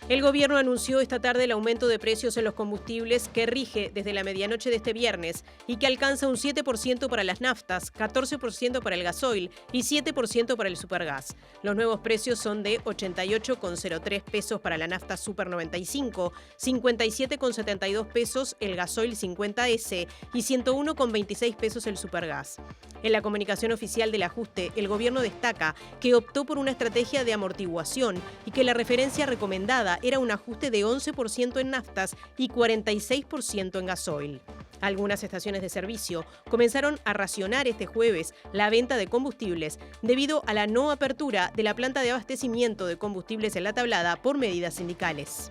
El gobierno anunció esta tarde el aumento de precios en los combustibles que rige desde la medianoche de este viernes y que alcanza un 7% para las naftas, 14% para el gasoil y 7% para el supergas. Los nuevos precios son de 88,03 pesos para la nafta Super 95, 57,72 pesos el gasoil 50S y 101,26 pesos el supergas. En la comunicación oficial del ajuste, el gobierno destaca que optó por una estrategia de amortiguación y que la referencia recomendada era un ajuste de 11% en naftas y 46% en gasoil. Algunas estaciones de servicio comenzaron a racionar este jueves la venta de combustibles debido a la no apertura de la planta de abastecimiento de combustibles en La Tablada por medidas sindicales.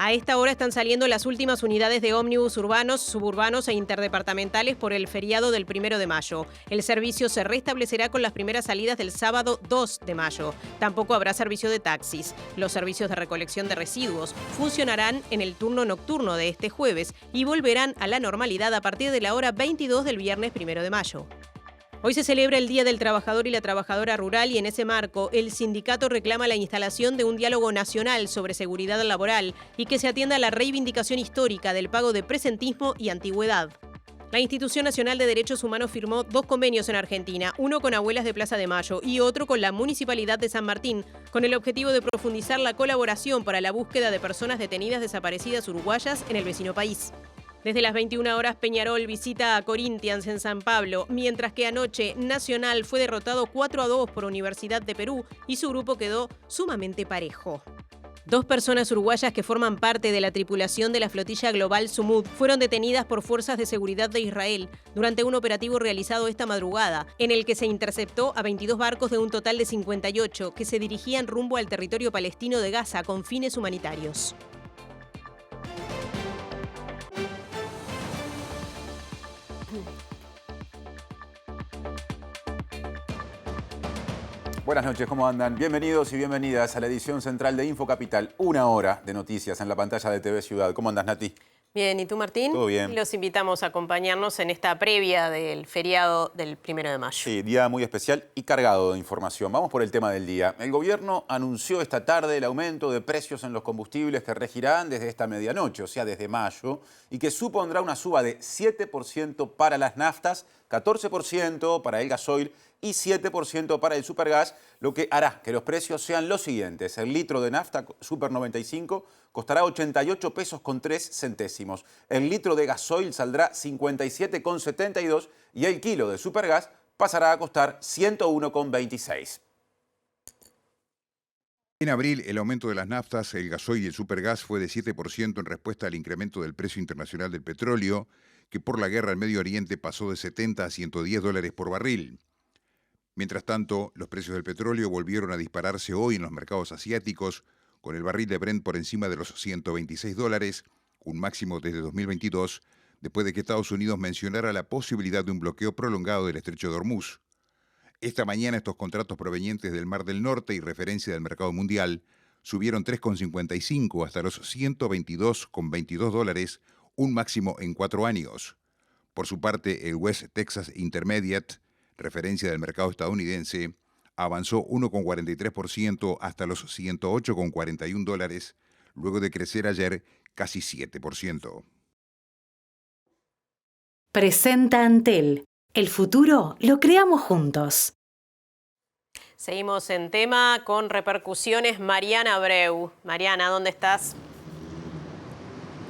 A esta hora están saliendo las últimas unidades de ómnibus urbanos, suburbanos e interdepartamentales por el feriado del 1 de mayo. El servicio se restablecerá con las primeras salidas del sábado 2 de mayo. Tampoco habrá servicio de taxis. Los servicios de recolección de residuos funcionarán en el turno nocturno de este jueves y volverán a la normalidad a partir de la hora 22 del viernes 1 de mayo. Hoy se celebra el Día del Trabajador y la Trabajadora Rural y en ese marco el sindicato reclama la instalación de un diálogo nacional sobre seguridad laboral y que se atienda a la reivindicación histórica del pago de presentismo y antigüedad. La Institución Nacional de Derechos Humanos firmó 2 convenios en Argentina, uno con Abuelas de Plaza de Mayo y otro con la Municipalidad de San Martín, con el objetivo de profundizar la colaboración para la búsqueda de personas detenidas desaparecidas uruguayas en el vecino país. Desde las 21 horas, Peñarol visita a Corinthians en San Pablo, mientras que anoche Nacional fue derrotado 4-2 por Universidad de Perú y su grupo quedó sumamente parejo. 2 personas uruguayas que forman parte de la tripulación de la flotilla global Sumud fueron detenidas por fuerzas de seguridad de Israel durante un operativo realizado esta madrugada, en el que se interceptó a 22 barcos de un total de 58 que se dirigían rumbo al territorio palestino de Gaza con fines humanitarios. Buenas noches, ¿cómo andan? Bienvenidos y bienvenidas a la edición central de Infocapital. 1 hora de noticias en la pantalla de TV Ciudad. ¿Cómo andas, Nati? Bien, ¿y tú, Martín? Todo bien. Los invitamos a acompañarnos en esta previa del feriado del 1 de mayo. Sí, día muy especial y cargado de información. Vamos por el tema del día. El gobierno anunció esta tarde el aumento de precios en los combustibles que regirán desde esta medianoche, o sea, desde mayo, y que supondrá una suba de 7% para las naftas, 14% para el gasoil y 7% para el supergas, lo que hará que los precios sean los siguientes. El litro de nafta Super 95 costará 88 pesos con 3 centésimos. El litro de gasoil saldrá 57,72 y el kilo de supergas pasará a costar 101,26. En abril, el aumento de las naftas, el gasoil y el supergas fue de 7% en respuesta al incremento del precio internacional del petróleo, que por la guerra en Medio Oriente pasó de 70 a 110 dólares por barril. Mientras tanto, los precios del petróleo volvieron a dispararse hoy en los mercados asiáticos, con el barril de Brent por encima de los 126 dólares, un máximo desde 2022, después de que Estados Unidos mencionara la posibilidad de un bloqueo prolongado del estrecho de Hormuz. Esta mañana estos contratos provenientes del Mar del Norte y referencia del mercado mundial subieron 3,55 hasta los 122,22 dólares, un máximo en 4 años. Por su parte, el West Texas Intermediate, referencia del mercado estadounidense, avanzó 1,43% hasta los 108,41 dólares, luego de crecer ayer casi 7%. Presenta Antel. El futuro lo creamos juntos. Seguimos en tema con repercusiones. Mariana Abreu. Mariana, ¿dónde estás?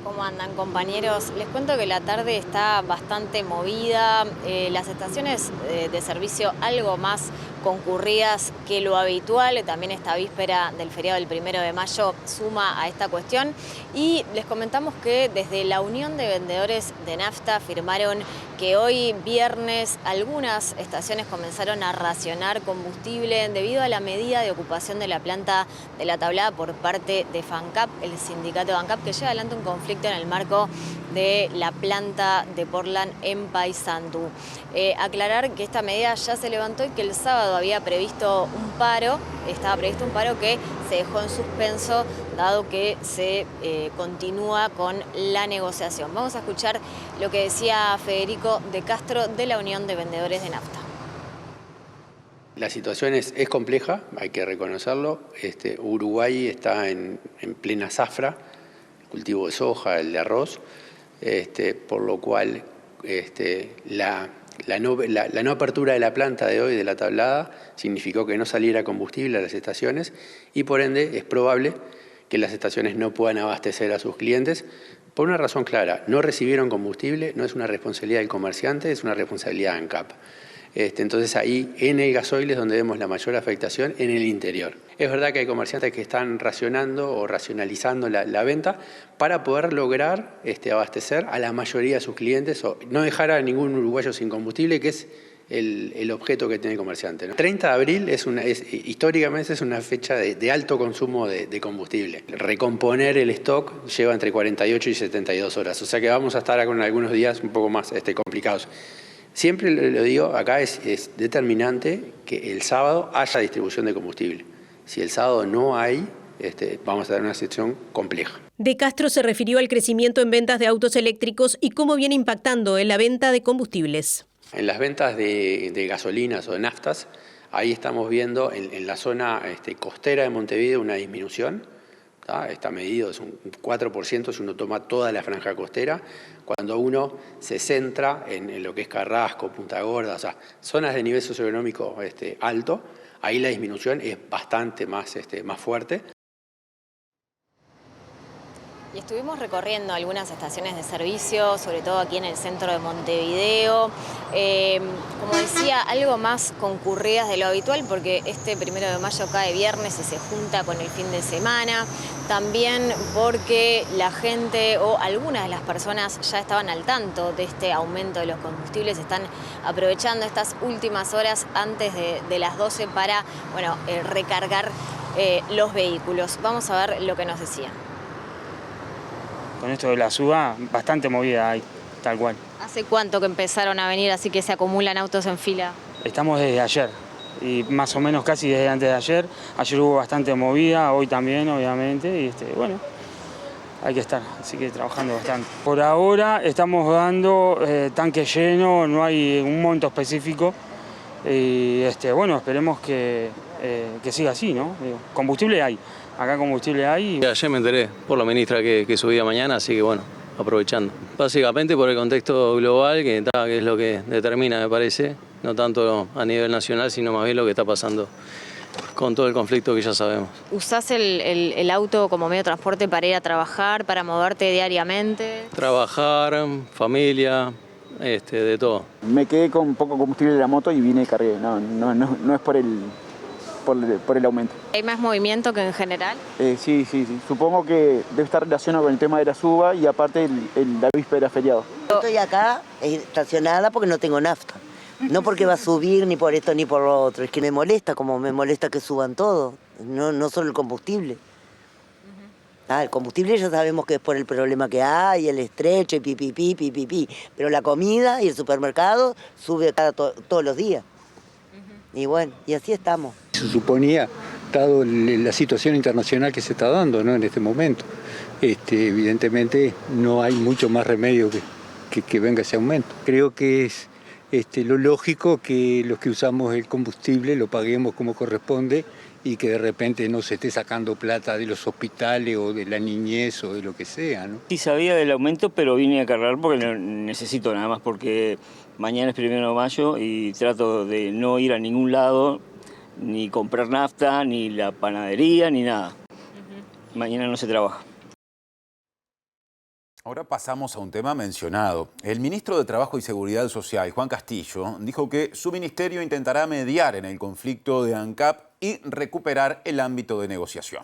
¿Cómo andan, compañeros? Les cuento que la tarde está bastante movida, las estaciones de servicio algo más concurridas que lo habitual, también esta víspera del feriado del 1 de mayo suma a esta cuestión, y les comentamos que desde la Unión de Vendedores de Nafta afirmaron que hoy viernes algunas estaciones comenzaron a racionar combustible debido a la medida de ocupación de la planta de La Tablada por parte de FANCAP, el sindicato de FANCAP, que lleva adelante un conflicto en el marco de la planta de Portland en Paysandú. Aclarar que esta medida ya se levantó y que el sábado había previsto un paro, estaba previsto un paro que se dejó en suspenso dado que se continúa con la negociación. Vamos a escuchar lo que decía Federico de Castro de la Unión de Vendedores de Nafta. La situación es compleja, hay que reconocerlo. Uruguay está en plena zafra, cultivo de soja, el de arroz, por lo cual la no apertura de la planta de hoy, de la tablada, significó que no saliera combustible a las estaciones y por ende es probable que las estaciones no puedan abastecer a sus clientes por una razón clara: no recibieron combustible, no es una responsabilidad del comerciante, es una responsabilidad de ANCAP. Entonces ahí en el gasoil es donde vemos la mayor afectación en el interior. Es verdad que hay comerciantes que están racionando o racionalizando la venta para poder lograr abastecer a la mayoría de sus clientes o no dejar a ningún uruguayo sin combustible, que es el objeto que tiene el comerciante, ¿no? 30 de abril históricamente es una fecha de alto consumo de combustible. Recomponer el stock lleva entre 48 y 72 horas, o sea que vamos a estar con algunos días un poco más complicados. Siempre lo digo, acá es determinante que el sábado haya distribución de combustible. Si el sábado no hay, vamos a tener una situación compleja. De Castro se refirió al crecimiento en ventas de autos eléctricos y cómo viene impactando en la venta de combustibles. En las ventas de gasolinas o de naftas, ahí estamos viendo en la zona costera de Montevideo una disminución. Está medido, es un 4% si uno toma toda la franja costera. Cuando uno se centra en lo que es Carrasco, Punta Gorda, o sea, zonas de nivel socioeconómico alto, ahí la disminución es bastante más fuerte. Y estuvimos recorriendo algunas estaciones de servicio, sobre todo aquí en el centro de Montevideo. Como decía, algo más concurridas de lo habitual porque este 1 de mayo cae viernes y se junta con el fin de semana. También porque la gente o algunas de las personas ya estaban al tanto de este aumento de los combustibles, están aprovechando estas últimas horas antes de las 12 para recargar los vehículos. Vamos a ver lo que nos decía. Con esto de la suba, bastante movida hay, tal cual. ¿Hace cuánto que empezaron a venir así que se acumulan autos en fila? Estamos desde ayer, y más o menos casi desde antes de ayer. Ayer hubo bastante movida, hoy también, obviamente, y hay que estar, así que trabajando bastante. Por ahora estamos dando tanque lleno, no hay un monto específico, y esperemos que siga así, ¿no? Combustible hay. Acá combustible hay. Ayer me enteré por la ministra que subía mañana, así que aprovechando. Básicamente por el contexto global, que es lo que determina, me parece, no tanto a nivel nacional, sino más bien lo que está pasando con todo el conflicto que ya sabemos. ¿Usás el auto como medio de transporte para ir a trabajar, para moverte diariamente? Trabajar, familia, de todo. Me quedé con poco combustible de la moto y vine y cargué. No es por el aumento. ¿Hay más movimiento que en general? Sí. Supongo que debe estar relacionado con el tema de la suba y aparte la víspera feriado. Yo estoy acá estacionada porque no tengo nafta. No porque va a subir ni por esto ni por lo otro. Es que me molesta, como me molesta que suban todo. No solo el combustible. El combustible ya sabemos que es por el problema que hay, el estrecho y pipipi. Pero la comida y el supermercado sube todos los días. Y y así estamos. Se suponía, dado la situación internacional que se está dando, ¿no? En este momento, evidentemente no hay mucho más remedio que venga ese aumento. Creo que es lo lógico que los que usamos el combustible lo paguemos como corresponde y que de repente no se esté sacando plata de los hospitales o de la niñez o de lo que sea, ¿no? Sí sabía del aumento, pero vine a cargar porque no necesito nada más, porque mañana es 1 de mayo y trato de no ir a ningún lado, ni comprar nafta, ni la panadería, ni nada. Mañana no se trabaja. Ahora pasamos a un tema mencionado. El ministro de Trabajo y Seguridad Social, Juan Castillo, dijo que su ministerio intentará mediar en el conflicto de ANCAP y recuperar el ámbito de negociación.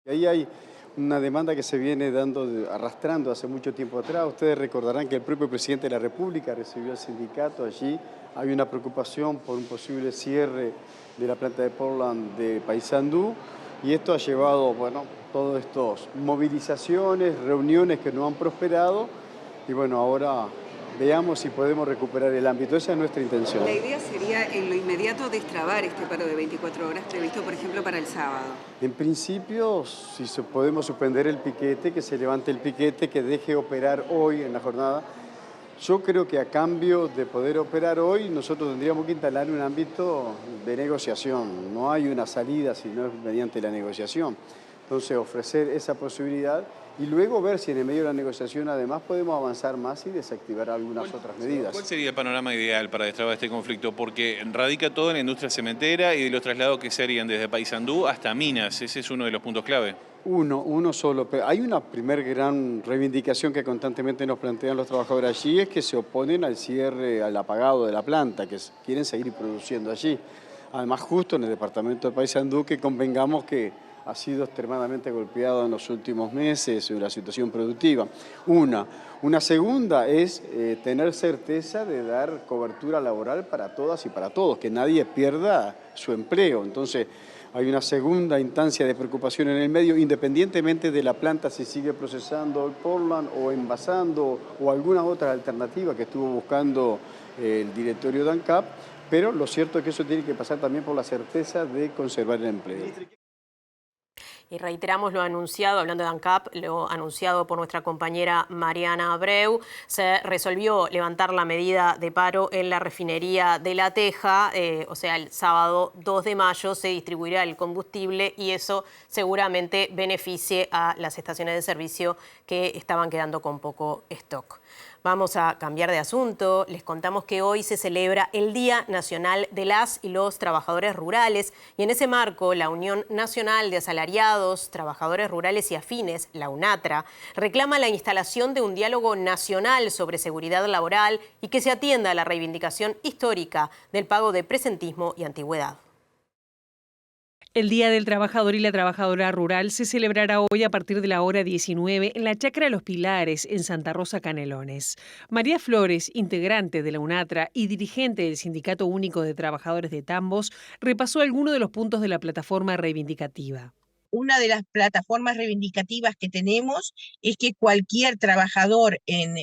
Ahí hay una demanda que se viene arrastrando hace mucho tiempo atrás. Ustedes recordarán que el propio presidente de la República recibió al sindicato allí. Hay una preocupación por un posible cierre de la planta de Portland de Paysandú y esto ha llevado, todas estas movilizaciones, reuniones que no han prosperado y ahora veamos si podemos recuperar el ámbito. Esa es nuestra intención. La idea sería en lo inmediato destrabar este paro de 24 horas previsto, por ejemplo, para el sábado. En principio, si podemos suspender el piquete, que se levante el piquete, que deje operar hoy en la jornada. Yo creo que a cambio de poder operar hoy, nosotros tendríamos que instalar un ámbito de negociación. No hay una salida si no es mediante la negociación. Entonces, ofrecer esa posibilidad y luego ver si en el medio de la negociación además podemos avanzar más y desactivar algunas otras medidas. ¿Cuál sería el panorama ideal para destrabar este conflicto? Porque radica todo en la industria cementera y de los traslados que se harían desde Paysandú hasta Minas. Ese es uno de los puntos clave. Uno solo, pero hay una primer gran reivindicación que constantemente nos plantean los trabajadores allí, es que se oponen al cierre, al apagado de la planta, que quieren seguir produciendo allí. Además, justo en el departamento de Paysandú, que convengamos que ha sido extremadamente golpeado en los últimos meses la situación productiva. Una segunda es tener certeza de dar cobertura laboral para todas y para todos, que nadie pierda su empleo. Entonces, hay una segunda instancia de preocupación en el medio, independientemente de la planta si sigue procesando el Portland o envasando o alguna otra alternativa que estuvo buscando el directorio de ANCAP, pero lo cierto es que eso tiene que pasar también por la certeza de conservar el empleo. Y reiteramos lo anunciado, hablando de ANCAP, lo anunciado por nuestra compañera Mariana Abreu. Se resolvió levantar la medida de paro en la refinería de La Teja. O sea, el sábado 2 de mayo se distribuirá el combustible y eso seguramente beneficie a las estaciones de servicio que estaban quedando con poco stock. Vamos a cambiar de asunto. Les contamos que hoy se celebra el Día Nacional de las y los Trabajadores Rurales y en ese marco la Unión Nacional de Asalariados, Trabajadores Rurales y Afines, la UNATRA, reclama la instalación de un diálogo nacional sobre seguridad laboral y que se atienda a la reivindicación histórica del pago de presentismo y antigüedad. El Día del Trabajador y la Trabajadora Rural se celebrará hoy a partir de la hora 19 en la Chacra Los Pilares, en Santa Rosa, Canelones. María Flores, integrante de la UNATRA y dirigente del Sindicato Único de Trabajadores de Tambos, repasó algunos de los puntos de la plataforma reivindicativa. Una de las plataformas reivindicativas que tenemos es que cualquier trabajador en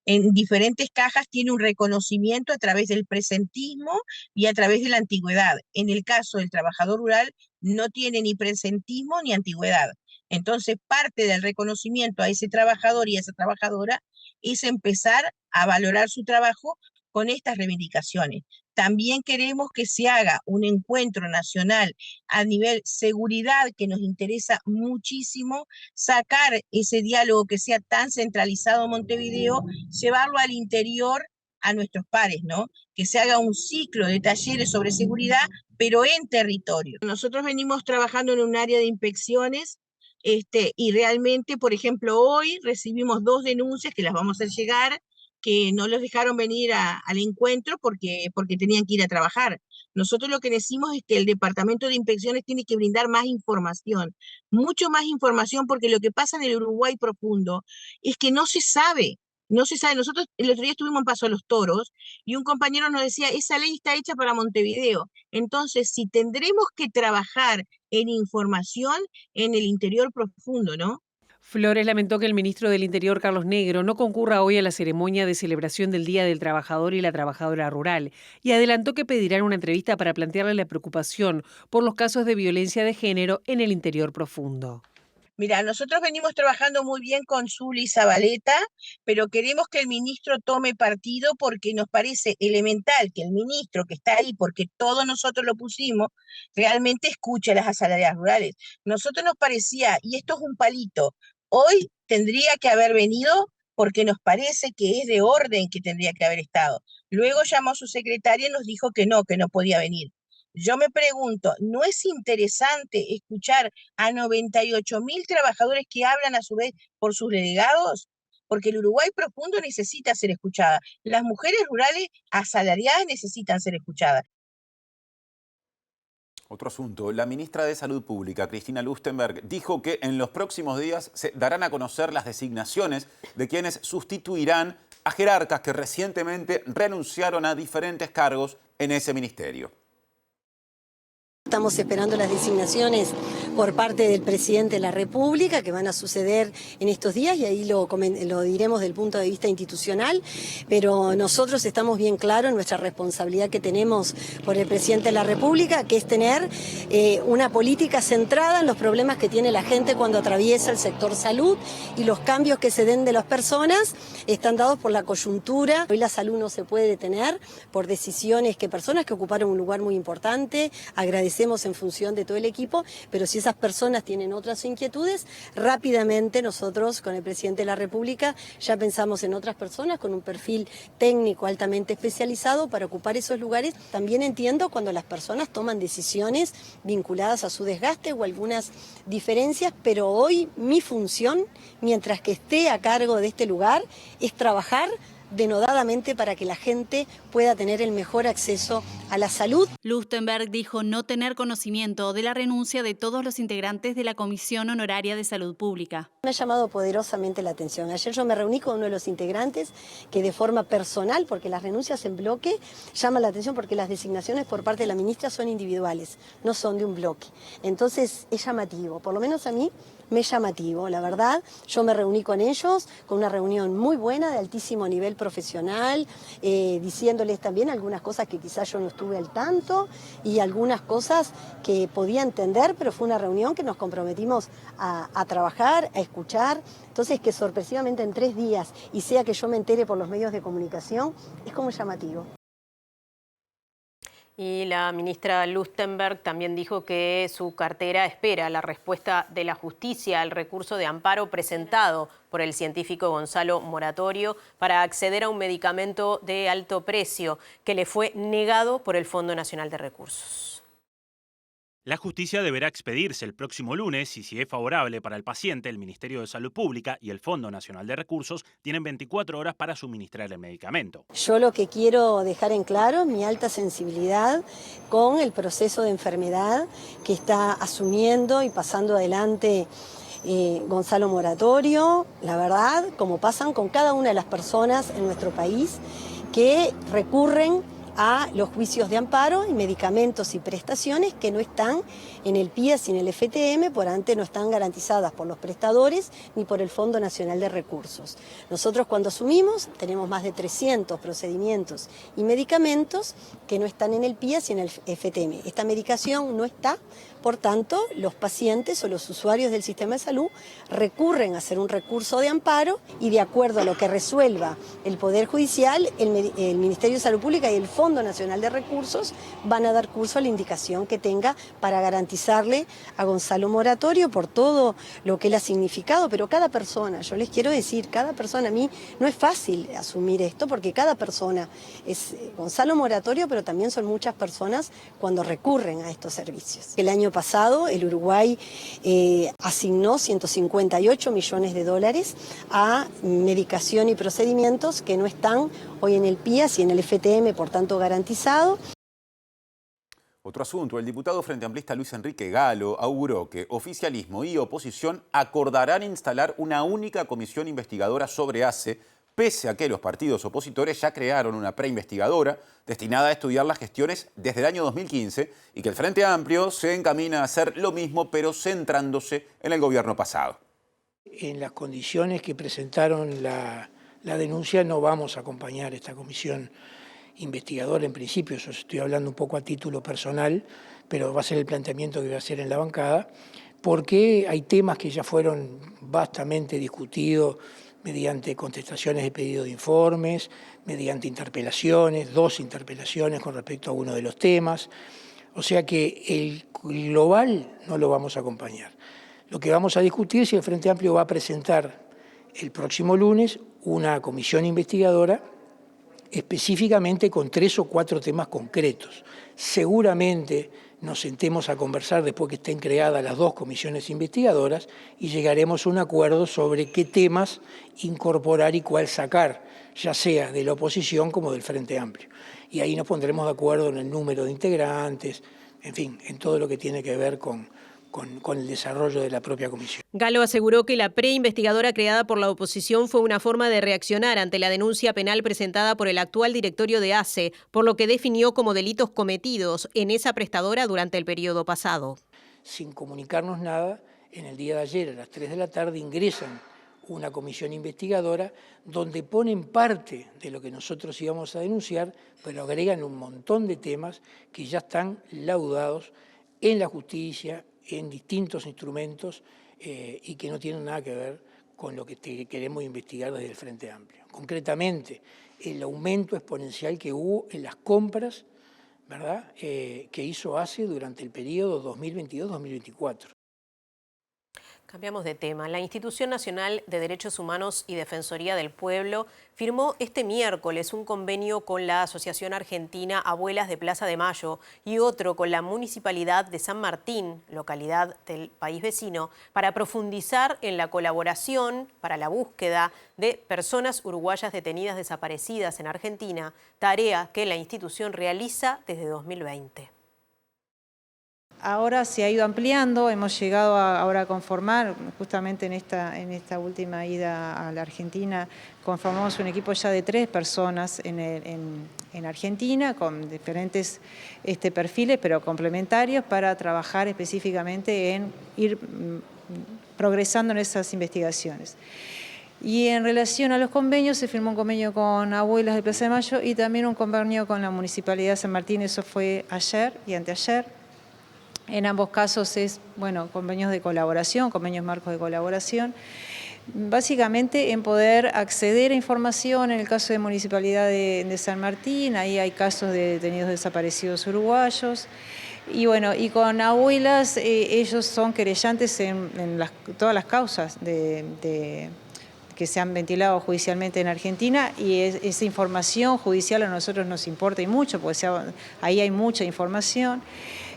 diferentes cajas tiene un reconocimiento a través del presentismo y a través de la antigüedad. En el caso del trabajador rural no tiene ni presentismo ni antigüedad. Entonces, parte del reconocimiento a ese trabajador y a esa trabajadora es empezar a valorar su trabajo con estas reivindicaciones. También queremos que se haga un encuentro nacional a nivel seguridad, que nos interesa muchísimo, sacar ese diálogo que sea tan centralizado en Montevideo, llevarlo al interior a nuestros pares, ¿no? Que se haga un ciclo de talleres sobre seguridad, pero en territorio. Nosotros venimos trabajando en un área de inspecciones y realmente, por ejemplo, hoy recibimos 2 denuncias que las vamos a hacer llegar, que no los dejaron venir al encuentro porque tenían que ir a trabajar. Nosotros lo que decimos es que el Departamento de Inspecciones tiene que brindar más información, mucho más información, porque lo que pasa en el Uruguay profundo es que no se sabe. Nosotros el otro día estuvimos en Paso a los Toros y un compañero nos decía, esa ley está hecha para Montevideo. Entonces, si tendremos que trabajar en información en el interior profundo, ¿no? Flores lamentó que el ministro del Interior, Carlos Negro, no concurra hoy a la ceremonia de celebración del Día del Trabajador y la Trabajadora Rural y adelantó que pedirán una entrevista para plantearle la preocupación por los casos de violencia de género en el interior profundo. Mira, nosotros venimos trabajando muy bien con Zuli Zabaleta, pero queremos que el ministro tome partido porque nos parece elemental que el ministro que está ahí, porque todos nosotros lo pusimos, realmente escuche a las asalariadas rurales. Nosotros nos parecía, y esto es un palito, hoy tendría que haber venido porque nos parece que es de orden que tendría que haber estado. Luego llamó a su secretaria y nos dijo que no podía venir. Yo me pregunto, ¿no es interesante escuchar a 98.000 trabajadores que hablan a su vez por sus delegados? Porque el Uruguay profundo necesita ser escuchada. Las mujeres rurales asalariadas necesitan ser escuchadas. Otro asunto. La ministra de Salud Pública, Cristina Lustenberg, dijo que en los próximos días se darán a conocer las designaciones de quienes sustituirán a jerarcas que recientemente renunciaron a diferentes cargos en ese ministerio. Estamos esperando las designaciones por parte del presidente de la República que van a suceder en estos días y ahí lo diremos desde el punto de vista institucional, pero nosotros estamos bien claros en nuestra responsabilidad que tenemos por el presidente de la República, que es tener una política centrada en los problemas que tiene la gente cuando atraviesa el sector salud, y los cambios que se den de las personas están dados por la coyuntura. Hoy la salud no se puede detener por decisiones que personas que ocuparon un lugar muy importante, agradecemos en función de todo el equipo, pero si esas personas tienen otras inquietudes, rápidamente nosotros con el presidente de la República ya pensamos en otras personas con un perfil técnico altamente especializado para ocupar esos lugares. También entiendo cuando las personas toman decisiones vinculadas a su desgaste o algunas diferencias, pero hoy mi función, mientras que esté a cargo de este lugar, es trabajar denodadamente para que la gente pueda tener el mejor acceso a la salud. Lustenberg dijo no tener conocimiento de la renuncia de todos los integrantes de la Comisión Honoraria de Salud Pública. Me ha llamado poderosamente la atención. Ayer yo me reuní con uno de los integrantes que de forma personal, porque las renuncias en bloque llaman la atención porque las designaciones por parte de la ministra son individuales, no son de un bloque. Entonces es llamativo, por lo menos a mí me es llamativo, la verdad. Yo me reuní con ellos, con una reunión muy buena, de altísimo nivel profesional, diciéndoles también algunas cosas que quizás yo no estuve al tanto y algunas cosas que podía entender, pero fue una reunión que nos comprometimos a trabajar, a escuchar. Entonces, que sorpresivamente en 3 días, y sea que yo me entere por los medios de comunicación, es como llamativo. Y la ministra Lustenberg también dijo que su cartera espera la respuesta de la justicia al recurso de amparo presentado por el científico Gonzalo Moratorio para acceder a un medicamento de alto precio que le fue negado por el Fondo Nacional de Recursos. La justicia deberá expedirse el próximo lunes y si es favorable para el paciente, el Ministerio de Salud Pública y el Fondo Nacional de Recursos tienen 24 horas para suministrar el medicamento. Yo lo que quiero dejar en claro, mi alta sensibilidad con el proceso de enfermedad que está asumiendo y pasando adelante Gonzalo Moratorio, la verdad, como pasan con cada una de las personas en nuestro país que recurren a los juicios de amparo y medicamentos y prestaciones que no están en el PIAS y en el FTM, por ante no están garantizadas por los prestadores ni por el Fondo Nacional de Recursos. Nosotros cuando asumimos tenemos más de 300 procedimientos y medicamentos que no están en el PIAS y en el FTM. Esta medicación no está, por tanto, los pacientes o los usuarios del sistema de salud recurren a hacer un recurso de amparo y de acuerdo a lo que resuelva el Poder Judicial, el Ministerio de Salud Pública y el Fondo Nacional de Recursos van a dar curso a la indicación que tenga para garantizarle a Gonzalo Moratorio por todo lo que él ha significado, pero cada persona, yo les quiero decir, cada persona, a mí no es fácil asumir esto porque cada persona es Gonzalo Moratorio, pero también son muchas personas cuando recurren a estos servicios. El año pasado el Uruguay asignó 158 millones de dólares a medicación y procedimientos que no están hoy en el PIAS y en el FTM, por tanto garantizado. Otro asunto, el diputado frente amplista Luis Enrique Galo auguró que oficialismo y oposición acordarán instalar una única comisión investigadora sobre ACE, pese a que los partidos opositores ya crearon una preinvestigadora destinada a estudiar las gestiones desde el año 2015 y que el Frente Amplio se encamina a hacer lo mismo, pero centrándose en el gobierno pasado. En las condiciones que presentaron la denuncia no vamos a acompañar esta comisión investigadora en principio, yo estoy hablando un poco a título personal, pero va a ser el planteamiento que voy a hacer en la bancada, porque hay temas que ya fueron vastamente discutidos mediante contestaciones de pedido de informes, mediante interpelaciones, 2 interpelaciones con respecto a uno de los temas. O sea que el global no lo vamos a acompañar. Lo que vamos a discutir es si el Frente Amplio va a presentar el próximo lunes una comisión investigadora específicamente con 3 o 4 temas concretos. Seguramente nos sentemos a conversar después que estén creadas las 2 comisiones investigadoras y llegaremos a un acuerdo sobre qué temas incorporar y cuál sacar, ya sea de la oposición como del Frente Amplio. Y ahí nos pondremos de acuerdo en el número de integrantes, en fin, en todo lo que tiene que ver con con el desarrollo de la propia comisión. Galo aseguró que la preinvestigadora creada por la oposición fue una forma de reaccionar ante la denuncia penal presentada por el actual directorio de ACE, por lo que definió como delitos cometidos en esa prestadora durante el periodo pasado. Sin comunicarnos nada, en el día de ayer a las 3 de la tarde ingresan una comisión investigadora donde ponen parte de lo que nosotros íbamos a denunciar, pero agregan un montón de temas que ya están laudados en la justicia, en distintos instrumentos y que no tienen nada que ver con lo que queremos investigar desde el Frente Amplio. Concretamente, el aumento exponencial que hubo en las compras, ¿verdad?, que hizo ACE durante el periodo 2022-2024. Cambiamos de tema. La Institución Nacional de Derechos Humanos y Defensoría del Pueblo firmó este miércoles un convenio con la Asociación Argentina Abuelas de Plaza de Mayo y otro con la Municipalidad de San Martín, localidad del país vecino, para profundizar en la colaboración para la búsqueda de personas uruguayas detenidas desaparecidas en Argentina, tarea que la institución realiza desde 2020. Ahora se ha ido ampliando, hemos llegado ahora a conformar, justamente en esta última ida a la Argentina, conformamos un equipo ya de 3 personas en Argentina, con diferentes perfiles, pero complementarios, para trabajar específicamente en ir progresando en esas investigaciones. Y en relación a los convenios, se firmó un convenio con Abuelas de Plaza de Mayo y también un convenio con la Municipalidad de San Martín, eso fue ayer y anteayer. En ambos casos es, convenios de colaboración, convenios marcos de colaboración, básicamente en poder acceder a información. En el caso de Municipalidad de San Martín, ahí hay casos de detenidos desaparecidos uruguayos. Y con Abuelas, ellos son querellantes en todas las causas que se han ventilado judicialmente en Argentina, y esa información judicial a nosotros nos importa y mucho, porque ahí hay mucha información.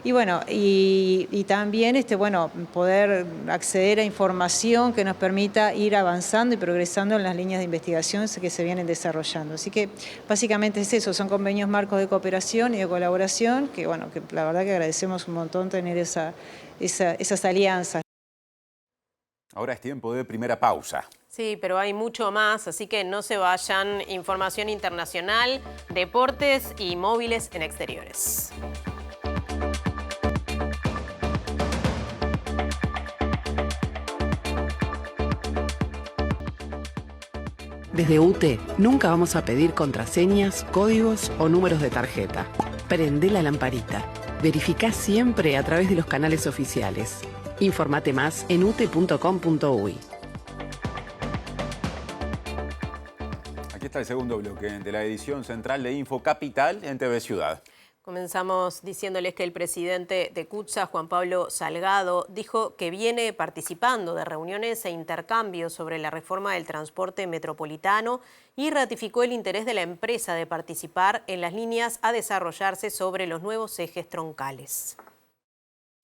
Y también poder acceder a información que nos permita ir avanzando y progresando en las líneas de investigación que se vienen desarrollando. Así que básicamente es eso, son convenios marcos de cooperación y de colaboración, que la verdad que agradecemos un montón tener esas alianzas. Ahora es tiempo de primera pausa. Sí, pero hay mucho más, así que no se vayan. Información internacional, deportes y móviles en exteriores. Desde UTE nunca vamos a pedir contraseñas, códigos o números de tarjeta. Prende la lamparita. Verificá siempre a través de los canales oficiales. Informate más en ute.com.uy. Aquí está el segundo bloque de la edición central de Info Capital en TV Ciudad. Comenzamos diciéndoles que el presidente de CUTSA, Juan Pablo Salgado, dijo que viene participando de reuniones e intercambios sobre la reforma del transporte metropolitano y ratificó el interés de la empresa de participar en las líneas a desarrollarse sobre los nuevos ejes troncales.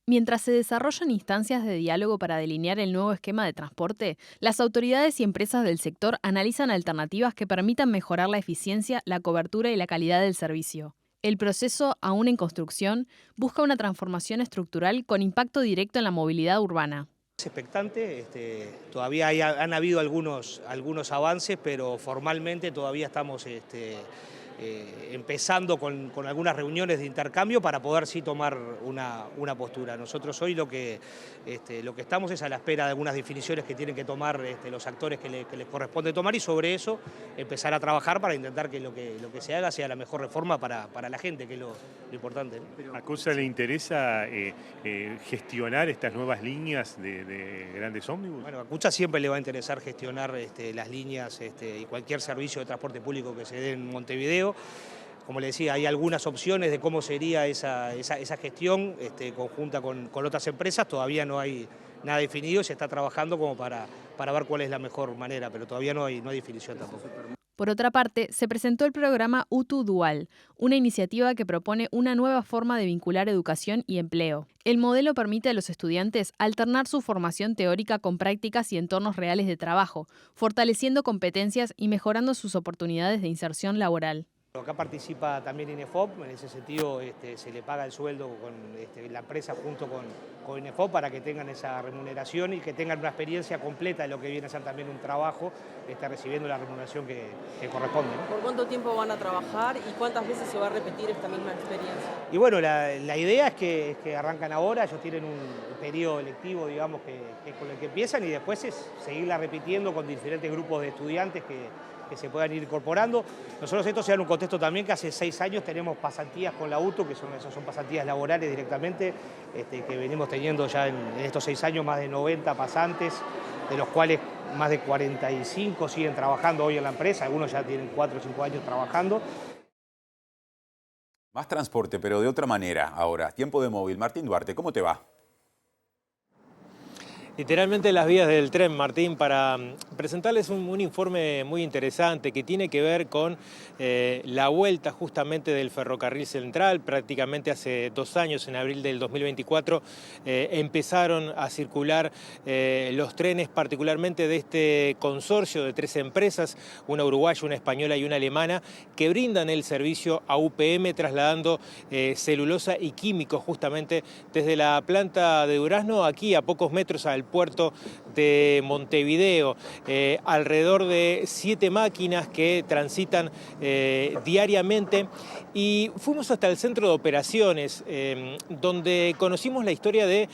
Mientras se desarrollan instancias de diálogo para delinear el nuevo esquema de transporte, las autoridades y empresas del sector analizan alternativas que permitan mejorar la eficiencia, la cobertura y la calidad del servicio. El proceso, aún en construcción, busca una transformación estructural con impacto directo en la movilidad urbana. Es expectante, todavía han habido algunos avances, pero formalmente todavía estamos empezando con algunas reuniones de intercambio para poder sí tomar una postura. Nosotros hoy lo que estamos es a la espera de algunas definiciones que tienen que tomar los actores que les corresponde tomar, y sobre eso empezar a trabajar para intentar que lo que se haga sea la mejor reforma para la gente, que es lo importante, ¿no? ¿A CUTSA le interesa gestionar estas nuevas líneas de grandes ómnibus? Bueno, a CUTSA siempre le va a interesar gestionar las líneas y cualquier servicio de transporte público que se dé en Montevideo. Como le decía, hay algunas opciones de cómo sería esa gestión conjunta con otras empresas. Todavía no hay nada definido, se está trabajando como para ver cuál es la mejor manera, pero todavía no hay definición tampoco. Por otra parte, se presentó el programa UTU Dual, una iniciativa que propone una nueva forma de vincular educación y empleo. El modelo permite a los estudiantes alternar su formación teórica con prácticas y entornos reales de trabajo, fortaleciendo competencias y mejorando sus oportunidades de inserción laboral. Acá participa también INEFOP, en ese sentido se le paga el sueldo con la empresa junto con INEFOP para que tengan esa remuneración y que tengan una experiencia completa de lo que viene a ser también un trabajo, recibiendo la remuneración que corresponde, ¿no? ¿Por cuánto tiempo van a trabajar y cuántas veces se va a repetir esta misma experiencia? Y bueno, la idea es que arrancan ahora, ellos tienen un periodo lectivo, digamos, que es con el que empiezan y después es seguirla repitiendo con diferentes grupos de estudiantes que se puedan ir incorporando. Nosotros esto se da en un contexto también que hace 6 años tenemos pasantías con la UTU, que son pasantías laborales directamente, que venimos teniendo ya en estos 6 años más de 90 pasantes, de los cuales más de 45 siguen trabajando hoy en la empresa, algunos ya tienen 4 o 5 años trabajando. Más transporte, pero de otra manera ahora. Tiempo de móvil. Martín Duarte, ¿cómo te va? Literalmente las vías del tren, Martín, para presentarles un informe muy interesante que tiene que ver con la vuelta justamente del ferrocarril central. Prácticamente hace 2 años, en abril del 2024, empezaron a circular los trenes, particularmente de este consorcio de 3 empresas, una uruguaya, una española y una alemana, que brindan el servicio a UPM trasladando celulosa y químicos justamente desde la planta de Durazno, aquí a pocos metros al puerto de Montevideo. Alrededor de 7 máquinas que transitan diariamente, y fuimos hasta el centro de operaciones donde conocimos la historia de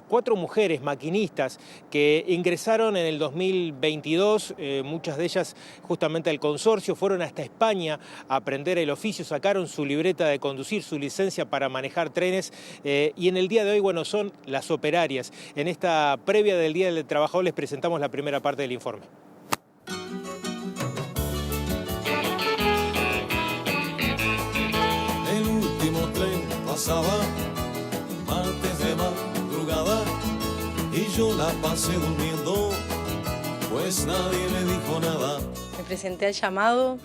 4 mujeres maquinistas que ingresaron en el 2022, muchas de ellas justamente al consorcio, fueron hasta España a aprender el oficio, sacaron su libreta de conducir, su licencia para manejar trenes, y en el día de hoy, bueno, son las operarias. En esta previa del Día del Trabajador les presentamos la primera parte del informe. El último tren pasaba martes de madrugada y yo la pasé durmiendo, pues nadie me dijo nada. Me presenté al llamado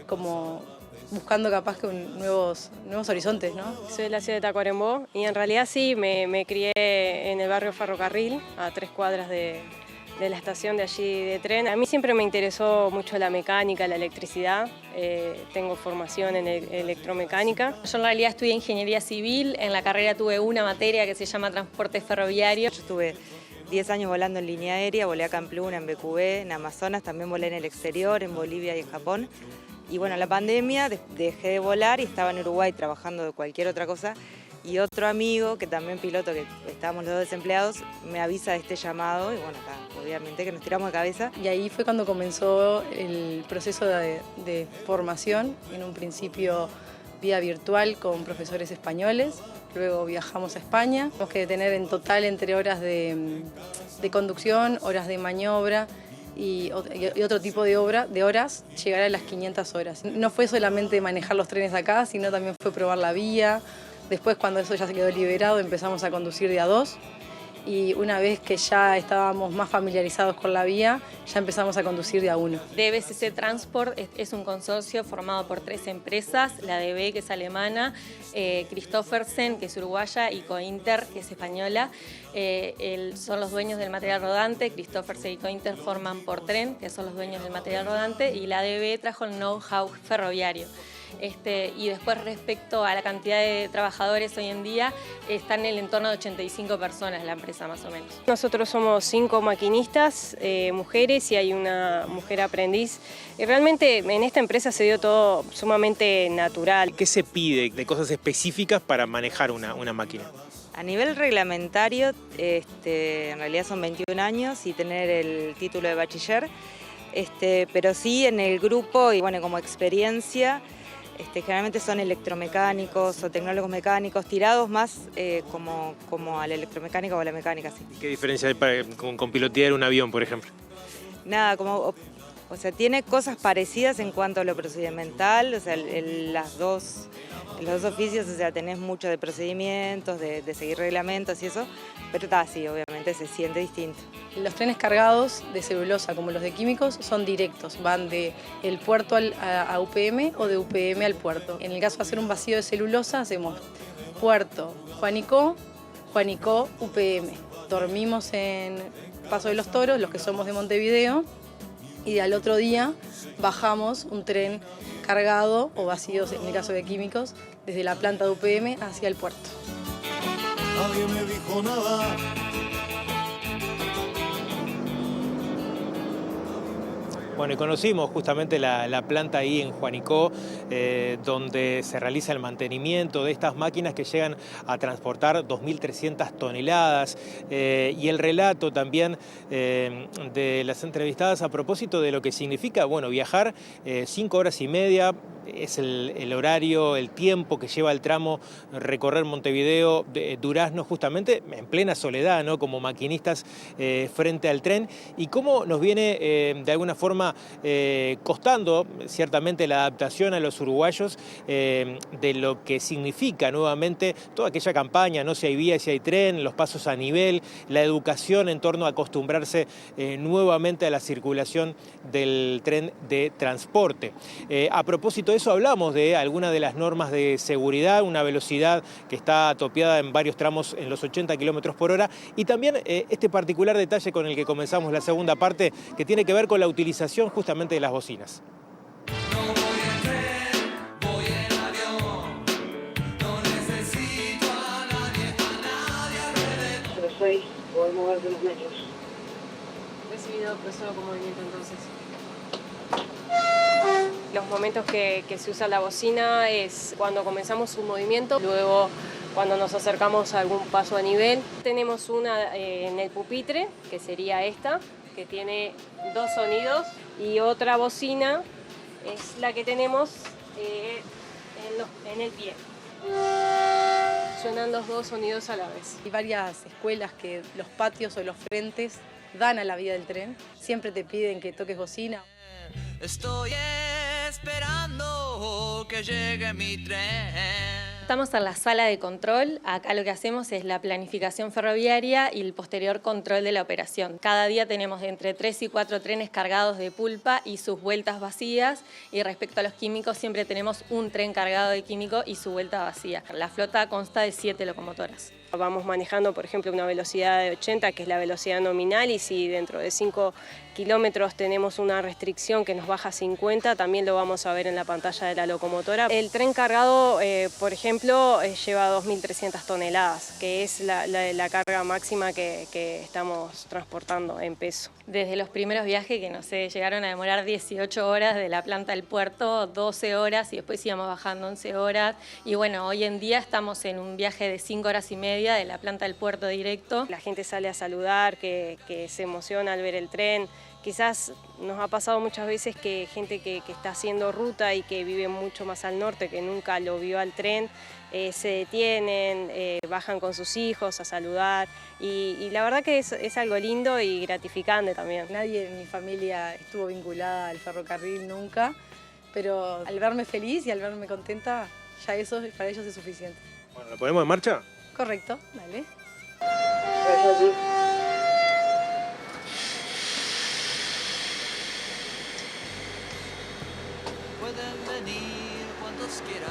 como buscando capaz que nuevos horizontes, ¿no? Soy de la ciudad de Tacuarembó y en realidad sí, me crié en el barrio Ferrocarril, a 3 cuadras de la estación de allí de tren. A mí siempre me interesó mucho la mecánica, la electricidad. Tengo formación en electromecánica. Yo en realidad estudié ingeniería civil, en la carrera tuve una materia que se llama transporte ferroviario. Yo estuve 10 años volando en línea aérea, volé acá en Pluna, en BQB, en Amazonas, también volé en el exterior, en Bolivia y en Japón. Y bueno, la pandemia dejé de volar y estaba en Uruguay trabajando de cualquier otra cosa. Y otro amigo, que también piloto, que estábamos los 2 desempleados, me avisa de este llamado y bueno, acá, obviamente que nos tiramos de cabeza. Y ahí fue cuando comenzó el proceso de formación, en un principio vía virtual con profesores españoles, luego viajamos a España. Tenemos que tener en total entre horas de conducción, horas de maniobra, y otro tipo de horas, llegar a las 500 horas. No fue solamente manejar los trenes acá, sino también fue probar la vía. Después, cuando eso ya se quedó liberado, empezamos a conducir de a 2. Y una vez que ya estábamos más familiarizados con la vía, ya empezamos a conducir de a 1. DBCC Transport es un consorcio formado por 3 empresas, la DB, que es alemana, Christoffersen, que es uruguaya, y Cointer, que es española. Son los dueños del material rodante. Christoffersen y Cointer forman Portren, que son los dueños del material rodante, y la DB trajo el know-how ferroviario. Y después, respecto a la cantidad de trabajadores hoy en día, está en el entorno de 85 personas la empresa, más o menos. Nosotros somos 5 maquinistas, mujeres, y hay una mujer aprendiz. Y realmente en esta empresa se dio todo sumamente natural. ¿Qué se pide de cosas específicas para manejar una máquina? A nivel reglamentario, en realidad son 21 años y tener el título de bachiller, pero sí en el grupo y bueno, como experiencia, generalmente son electromecánicos o tecnólogos mecánicos, tirados más como a la electromecánica o a la mecánica. Sí. ¿Qué diferencia hay con pilotear un avión, por ejemplo? Nada, o sea, tiene cosas parecidas en cuanto a lo procedimental, o sea, los dos oficios, o sea, tenés mucho de procedimientos, de seguir reglamentos y eso, pero está así, obviamente se siente distinto. Los trenes cargados de celulosa, como los de químicos, son directos, van del puerto a UPM o de UPM al puerto. En el caso de hacer un vacío de celulosa, hacemos puerto, Juanico, UPM. Dormimos en Paso de los Toros, los que somos de Montevideo, y al otro día bajamos un tren cargado o vacíos, en el caso de químicos, desde la planta de UPM hacia el puerto. Nadie me dijo nada. Bueno, y conocimos justamente la planta ahí en Juanico, donde se realiza el mantenimiento de estas máquinas que llegan a transportar 2.300 toneladas. Y el relato también de las entrevistadas a propósito de lo que significa, bueno, viajar 5 horas y media, es el horario, el tiempo que lleva el tramo recorrer Montevideo, Durazno, justamente en plena soledad, ¿no? Como maquinistas frente al tren, y cómo nos viene de alguna forma costando ciertamente la adaptación a los uruguayos de lo que significa nuevamente toda aquella campaña, no si hay vía, si hay tren, los pasos a nivel, la educación en torno a acostumbrarse nuevamente a la circulación del tren de transporte. A propósito de eso, hablamos de algunas de las normas de seguridad, una velocidad que está topeada en varios tramos en los 80 kilómetros por hora, y también este particular detalle con el que comenzamos la segunda parte, que tiene que ver con la utilización justamente de las bocinas. Poder mover de los metros. Recibido profesor con movimiento entonces. Los momentos que se usa la bocina es cuando comenzamos un movimiento, luego cuando nos acercamos a algún paso a nivel. Tenemos una en el pupitre, que sería esta, que tiene 2 sonidos, y otra bocina es la que tenemos en el pie. Suenan los 2 sonidos a la vez. Hay varias escuelas que los patios o los frentes dan a la vía del tren. Siempre te piden que toques bocina. Estoy esperando que llegue mi tren. Estamos en la sala de control. Acá lo que hacemos es la planificación ferroviaria y el posterior control de la operación. Cada día tenemos entre 3 y 4 trenes cargados de pulpa y sus vueltas vacías. Y respecto a los químicos, siempre tenemos un tren cargado de químico y su vuelta vacía. La flota consta de 7 locomotoras. Vamos manejando, por ejemplo, una velocidad de 80, que es la velocidad nominal, y si dentro de 5 kilómetros tenemos una restricción que nos baja a 50, también lo vamos a ver en la pantalla de la locomotora. El tren cargado, por ejemplo, lleva 2.300 toneladas, que es la carga máxima que estamos transportando en peso. Desde los primeros viajes, que no sé, llegaron a demorar 18 horas de la planta al puerto, 12 horas, y después íbamos bajando 11 horas. Y bueno, hoy en día estamos en un viaje de 5 horas y media de la planta al puerto directo. La gente sale a saludar, que se emociona al ver el tren. Quizás nos ha pasado muchas veces que gente que está haciendo ruta y que vive mucho más al norte, que nunca lo vio al tren, se detienen, bajan con sus hijos a saludar, y la verdad que es algo lindo y gratificante también. Nadie en mi familia estuvo vinculada al ferrocarril nunca, pero al verme feliz y al verme contenta, ya eso para ellos es suficiente. Bueno, ¿lo ponemos en marcha? Correcto, dale. Pueden venir cuantos quieran,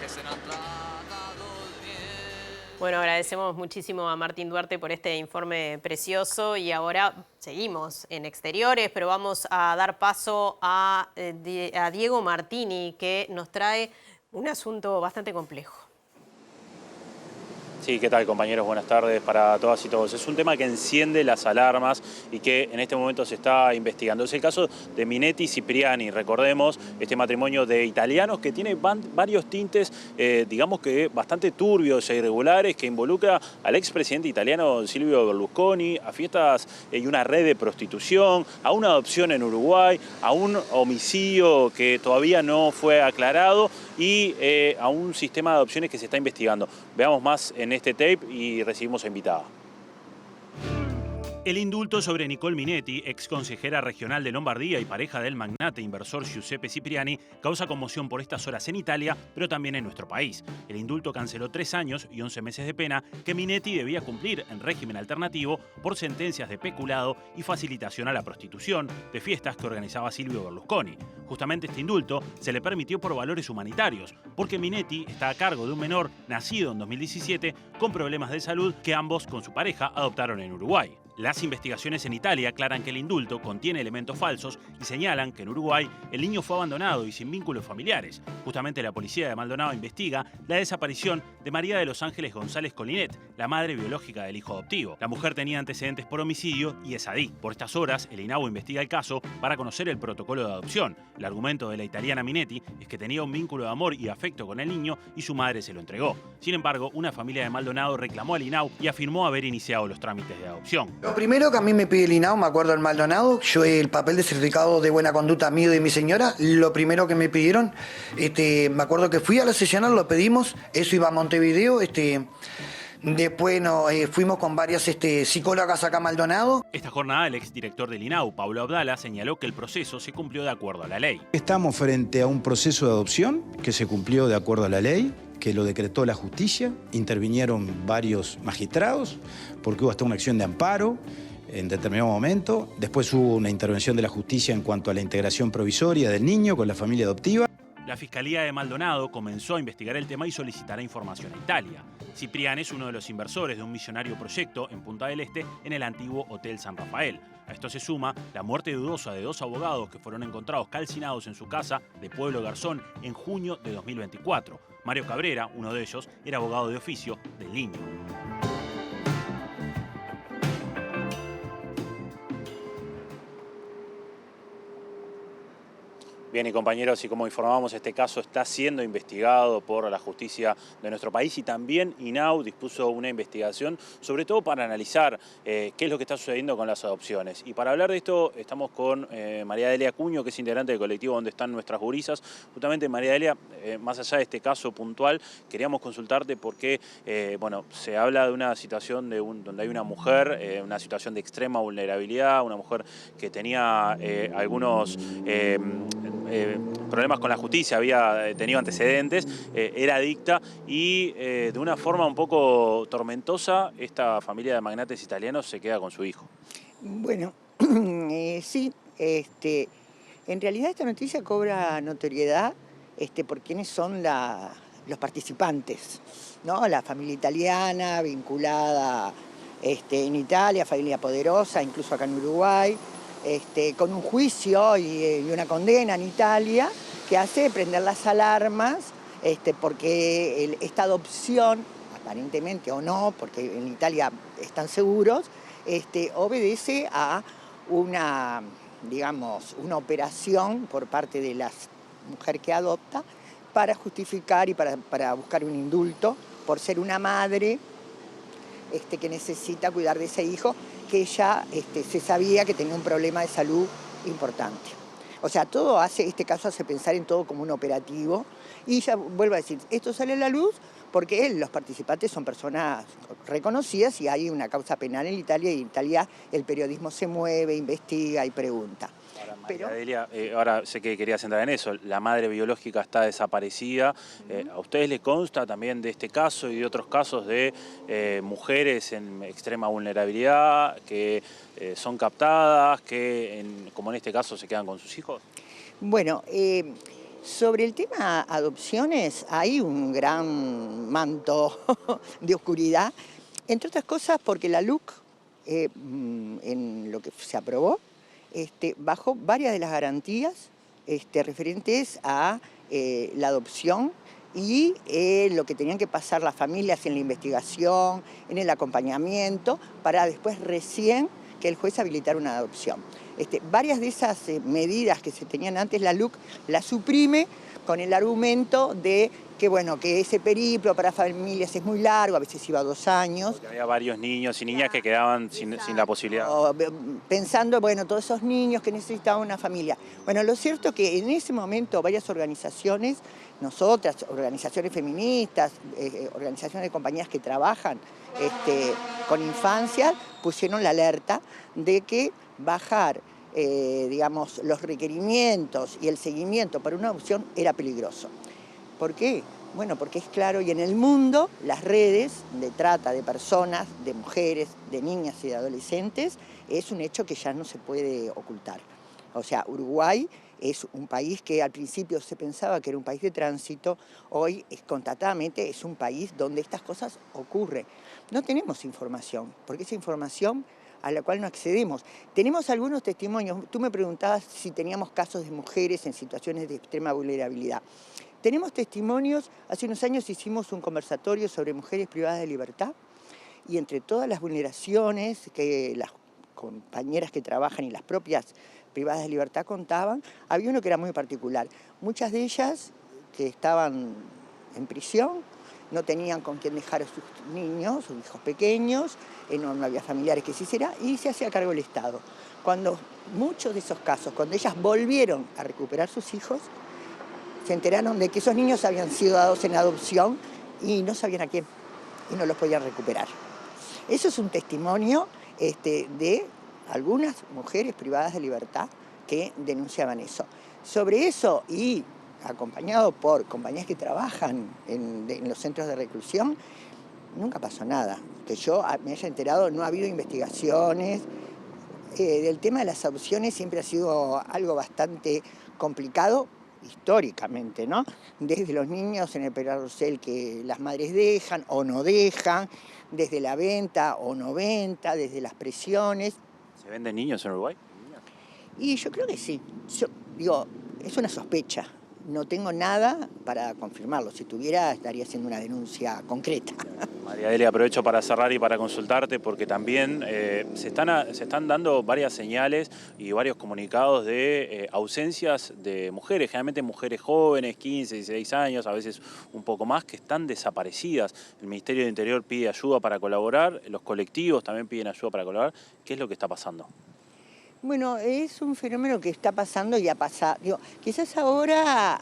que serán tratados bien. Bueno, agradecemos muchísimo a Martín Duarte por este informe precioso, y ahora seguimos en exteriores, pero vamos a dar paso a Diego Martini, que nos trae un asunto bastante complejo. Sí, ¿qué tal, compañeros? Buenas tardes para todas y todos. Es un tema que enciende las alarmas y que en este momento se está investigando. Es el caso de Minetti y Cipriani. Recordemos, este matrimonio de italianos que tiene varios tintes, digamos que bastante turbios e irregulares, que involucra al expresidente italiano Silvio Berlusconi, a fiestas y una red de prostitución, a una adopción en Uruguay, a un homicidio que todavía no fue aclarado y a un sistema de adopciones que se está investigando. Veamos más en este tape y recibimos a invitada. El indulto sobre Nicole Minetti, ex consejera regional de Lombardía y pareja del magnate inversor Giuseppe Cipriani, causa conmoción por estas horas en Italia, pero también en nuestro país. El indulto canceló 3 años y 11 meses de pena que Minetti debía cumplir en régimen alternativo por sentencias de peculado y facilitación a la prostitución de fiestas que organizaba Silvio Berlusconi. Justamente este indulto se le permitió por valores humanitarios, porque Minetti está a cargo de un menor nacido en 2017 con problemas de salud que ambos con su pareja adoptaron en Uruguay. Las investigaciones en Italia aclaran que el indulto contiene elementos falsos y señalan que en Uruguay el niño fue abandonado y sin vínculos familiares. Justamente la policía de Maldonado investiga la desaparición de María de los Ángeles González Colinet, la madre biológica del hijo adoptivo. La mujer tenía antecedentes por homicidio y es adicta. Por estas horas, el INAU investiga el caso para conocer el protocolo de adopción. El argumento de la italiana Minetti es que tenía un vínculo de amor y afecto con el niño y su madre se lo entregó. Sin embargo, una familia de Maldonado reclamó al INAU y afirmó haber iniciado los trámites de adopción. Lo primero que a mí me pide el INAU, me acuerdo del Maldonado, yo el papel de certificado de buena conducta mío y de mi señora, lo primero que me pidieron, me acuerdo que fui a la sesionar, lo pedimos, eso iba a Montevideo, después fuimos con varias psicólogas acá a Maldonado. Esta jornada el exdirector del INAU, Paulo Abdala, señaló que el proceso se cumplió de acuerdo a la ley. Estamos frente a un proceso de adopción que se cumplió de acuerdo a la ley, que lo decretó la justicia, intervinieron varios magistrados, porque hubo hasta una acción de amparo en determinado momento. Después hubo una intervención de la justicia en cuanto a la integración provisoria del niño con la familia adoptiva. La Fiscalía de Maldonado comenzó a investigar el tema y solicitará información a Italia. Cipriani es uno de los inversores de un millonario proyecto en Punta del Este, en el antiguo Hotel San Rafael. A esto se suma la muerte dudosa de 2 abogados que fueron encontrados calcinados en su casa de Pueblo Garzón en junio de 2024. Mario Cabrera, uno de ellos, era abogado de oficio del niño. Bien, y compañeros, y como informábamos, este caso está siendo investigado por la justicia de nuestro país y también INAU dispuso una investigación, sobre todo para analizar qué es lo que está sucediendo con las adopciones. Y para hablar de esto estamos con María Delia Acuño, que es integrante del colectivo Donde Están Nuestras Gurisas. Justamente, María Delia, más allá de este caso puntual, queríamos consultarte porque se habla de una situación donde hay una mujer, una situación de extrema vulnerabilidad, una mujer que tenía algunos problemas con la justicia, había tenido antecedentes, era adicta y de una forma un poco tormentosa esta familia de magnates italianos se queda con su hijo. Bueno, sí, en realidad esta noticia cobra notoriedad por quiénes son los participantes, ¿no? La familia italiana vinculada en Italia, familia poderosa, incluso acá en Uruguay, con un juicio y una condena en Italia que hace prender las alarmas porque esta adopción, aparentemente o no, porque en Italia están seguros, obedece a una operación por parte de la mujer que adopta para justificar y para buscar un indulto por ser una madre que necesita cuidar de ese hijo que ella se sabía que tenía un problema de salud importante. O sea, este caso hace pensar en todo como un operativo y ya vuelvo a decir, esto sale a la luz porque los participantes son personas reconocidas y hay una causa penal en Italia y en Italia el periodismo se mueve, investiga y pregunta. María Delia, ahora sé que querías entrar en eso, la madre biológica está desaparecida. ¿A ustedes les consta también de este caso y de otros casos de mujeres en extrema vulnerabilidad que son captadas, que como en este caso se quedan con sus hijos? Bueno, sobre el tema adopciones hay un gran manto de oscuridad, entre otras cosas porque la LUC, en lo que se aprobó, bajó varias de las garantías referentes a la adopción y lo que tenían que pasar las familias en la investigación, en el acompañamiento, para después recién que el juez habilitara una adopción. Varias de esas medidas que se tenían antes, la LUC las suprime con el argumento de que ese periplo para familias es muy largo, a veces iba 2 años. Porque había varios niños y niñas que quedaban sin la posibilidad. Pensando, todos esos niños que necesitaban una familia. Bueno, lo cierto es que en ese momento varias organizaciones, nosotras, organizaciones feministas, organizaciones de compañías que trabajan con infancias, pusieron la alerta de que bajar los requerimientos y el seguimiento para una adopción era peligroso. ¿Por qué? Bueno, porque es claro, y en el mundo las redes de trata de personas, de mujeres, de niñas y de adolescentes, es un hecho que ya no se puede ocultar. O sea, Uruguay es un país que al principio se pensaba que era un país de tránsito, hoy constatadamente es un país donde estas cosas ocurren. No tenemos información, porque esa información a la cual no accedemos. Tenemos algunos testimonios. Tú me preguntabas si teníamos casos de mujeres en situaciones de extrema vulnerabilidad. Tenemos testimonios. Hace unos años hicimos un conversatorio sobre mujeres privadas de libertad y entre todas las vulneraciones que las compañeras que trabajan y las propias privadas de libertad contaban, había uno que era muy particular. Muchas de ellas que estaban en prisión no tenían con quién dejar a sus niños, sus hijos pequeños, no había familiares que se hiciera y se hacía cargo el Estado. Cuando muchos de esos casos, cuando ellas volvieron a recuperar sus hijos, se enteraron de que esos niños habían sido dados en adopción y no sabían a quién y no los podían recuperar. Eso es un testimonio de algunas mujeres privadas de libertad que denunciaban eso. Sobre eso y acompañado por compañías que trabajan en los centros de reclusión, nunca pasó nada. Que yo me haya enterado, no ha habido investigaciones. Del tema de las adopciones siempre ha sido algo bastante complicado históricamente, ¿no? Desde los niños en el carrusel que las madres dejan o no dejan, desde la venta o no venta, desde las presiones. ¿Se venden niños en Uruguay? Y yo creo que sí. Yo digo, es una sospecha. No tengo nada para confirmarlo. Si tuviera, estaría haciendo una denuncia concreta. María Delia, aprovecho para cerrar y para consultarte porque también se están dando varias señales y varios comunicados de ausencias de mujeres, generalmente mujeres jóvenes, 15, 16 años, a veces un poco más, que están desaparecidas. El Ministerio de Interior pide ayuda para colaborar, los colectivos también piden ayuda para colaborar. ¿Qué es lo que está pasando? Bueno, es un fenómeno que está pasando y ha pasado. Digo, quizás ahora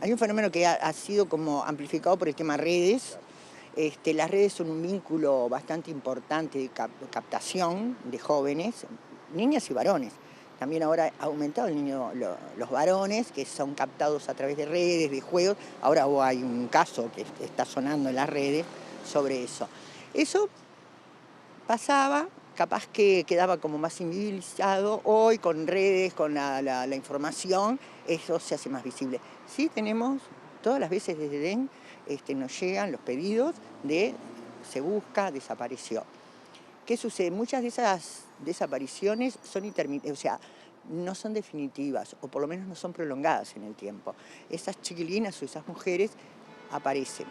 hay un fenómeno que ha sido como amplificado por el tema redes. Las redes son un vínculo bastante importante de captación de jóvenes, niñas y varones. También ahora ha aumentado los varones que son captados a través de redes, de juegos. Ahora hay un caso que está sonando en las redes sobre eso. Eso pasaba. Capaz que quedaba como más invisibilizado. Hoy con redes, con la información, eso se hace más visible. Sí tenemos, todas las veces desde DEN nos llegan los pedidos de se busca, desapareció. ¿Qué sucede? Muchas de esas desapariciones son intermitentes, o sea, no son definitivas, o por lo menos no son prolongadas en el tiempo. Esas chiquilinas o esas mujeres aparecen.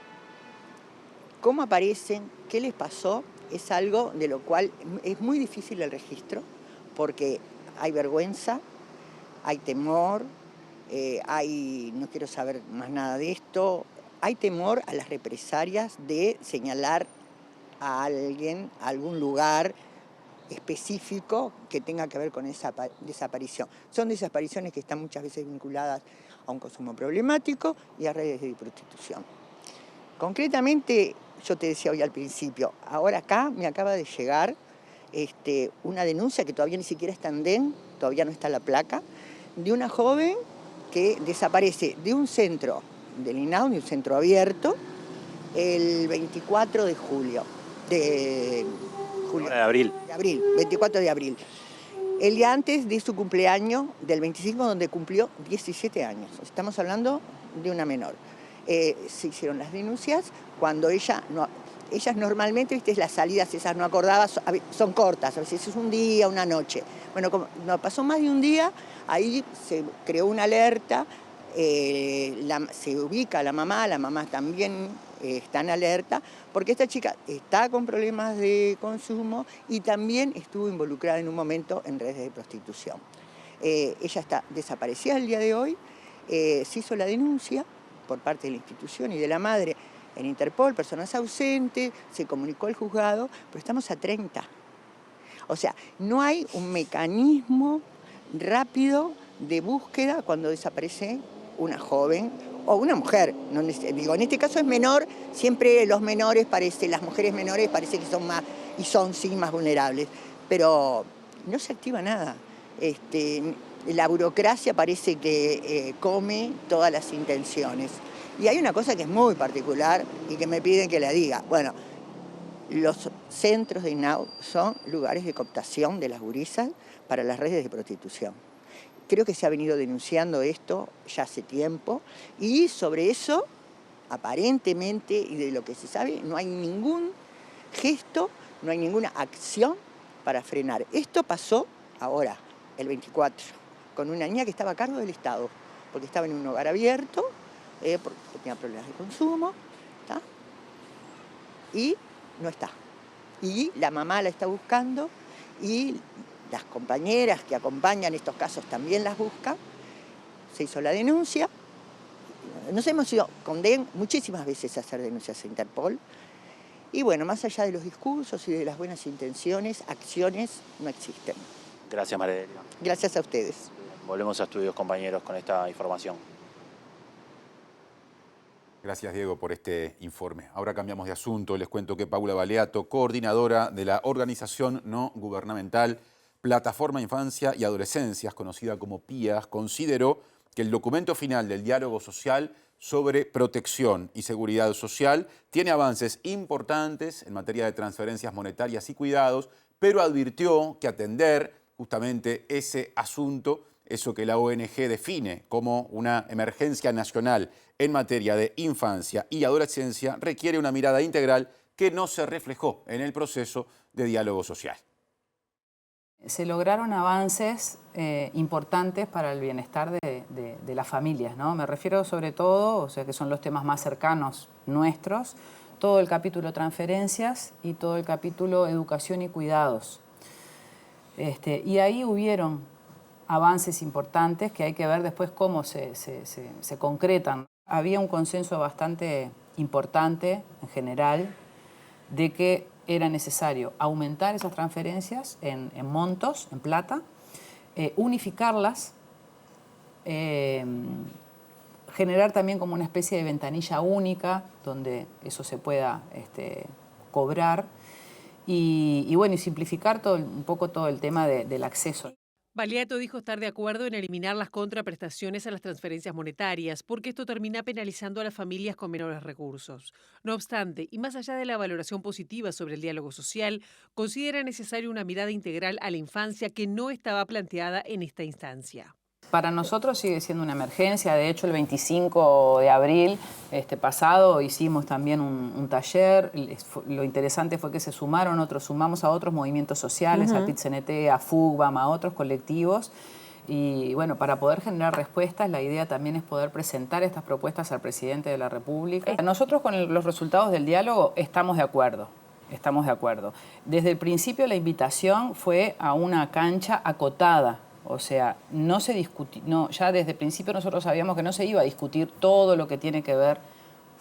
¿Cómo aparecen? ¿Qué les pasó? Es algo de lo cual es muy difícil el registro, porque hay vergüenza, hay temor, no quiero saber más nada de esto, hay temor a las represalias de señalar a alguien, a algún lugar específico que tenga que ver con esa desaparición. Son desapariciones que están muchas veces vinculadas a un consumo problemático y a redes de prostitución. Concretamente, yo te decía hoy al principio, ahora acá me acaba de llegar una denuncia que todavía ni siquiera está en DEN, todavía no está la placa, de una joven que desaparece de un centro del INAU, de un centro abierto, el 24 de julio. De abril. De abril, 24 de abril. El día antes de su cumpleaños, del 25, donde cumplió 17 años. Estamos hablando de una menor. Se hicieron las denuncias cuando ellas normalmente, viste, las salidas esas no acordadas son cortas, a veces es un día, una noche. Bueno, como no pasó más de un día, ahí se creó una alerta, se ubica la mamá también está en alerta, porque esta chica está con problemas de consumo y también estuvo involucrada en un momento en redes de prostitución. Ella está desaparecida el día de hoy, se hizo la denuncia por parte de la institución y de la madre en Interpol, personas ausentes, se comunicó al juzgado, pero estamos a 30. O sea, no hay un mecanismo rápido de búsqueda cuando desaparece una joven o una mujer. No, digo, en este caso es menor, siempre los menores las mujeres menores parece que son más, y son sí más vulnerables, pero no se activa nada. La burocracia parece que come todas las intenciones. Y hay una cosa que es muy particular y que me piden que la diga. Bueno, los centros de INAU son lugares de cooptación de las gurisas para las redes de prostitución. Creo que se ha venido denunciando esto ya hace tiempo y sobre eso, aparentemente, y de lo que se sabe, no hay ningún gesto, no hay ninguna acción para frenar. Esto pasó ahora, el 24, con una niña que estaba a cargo del Estado, porque estaba en un hogar abierto, porque tenía problemas de consumo, ¿tá? Y no está. Y la mamá la está buscando y las compañeras que acompañan estos casos también las buscan. Se hizo la denuncia. Nos hemos ido muchísimas veces a hacer denuncias a Interpol. Y bueno, más allá de los discursos y de las buenas intenciones, acciones no existen. Gracias, María Delia. Gracias a ustedes. Volvemos a estudios, compañeros, con esta información. Gracias, Diego, por este informe. Ahora cambiamos de asunto. Les cuento que Paula Baleato, coordinadora de la organización no gubernamental Plataforma Infancia y Adolescencias, conocida como PIAS, consideró que el documento final del diálogo social sobre protección y seguridad social tiene avances importantes en materia de transferencias monetarias y cuidados, pero advirtió que atender justamente ese asunto, eso que la ONG define como una emergencia nacional en materia de infancia y adolescencia, requiere una mirada integral que no se reflejó en el proceso de diálogo social. Se lograron avances importantes para el bienestar de las familias, ¿no? Me refiero sobre todo, o sea, que son los temas más cercanos nuestros, todo el capítulo transferencias y todo el capítulo educación y cuidados. Y ahí hubieron avances importantes que hay que ver después cómo se concretan. Había un consenso bastante importante en general de que era necesario aumentar esas transferencias en montos, en plata, unificarlas, generar también como una especie de ventanilla única donde eso se pueda cobrar y bueno, y simplificar un poco todo el tema del acceso. Baleato dijo estar de acuerdo en eliminar las contraprestaciones a las transferencias monetarias, porque esto termina penalizando a las familias con menores recursos. No obstante, y más allá de la valoración positiva sobre el diálogo social, considera necesaria una mirada integral a la infancia que no estaba planteada en esta instancia. Para nosotros sigue siendo una emergencia. De hecho, el 25 de abril pasado hicimos también un taller. Lo interesante fue que sumamos a otros movimientos sociales, a PIT-CNT, a FUGBAM, a otros colectivos. Y bueno, para poder generar respuestas, la idea también es poder presentar estas propuestas al presidente de la República. Nosotros con los resultados del diálogo estamos de acuerdo. Estamos de acuerdo. Desde el principio la invitación fue a una cancha acotada. O sea, no se discutió, ya desde el principio nosotros sabíamos que no se iba a discutir todo lo que tiene que ver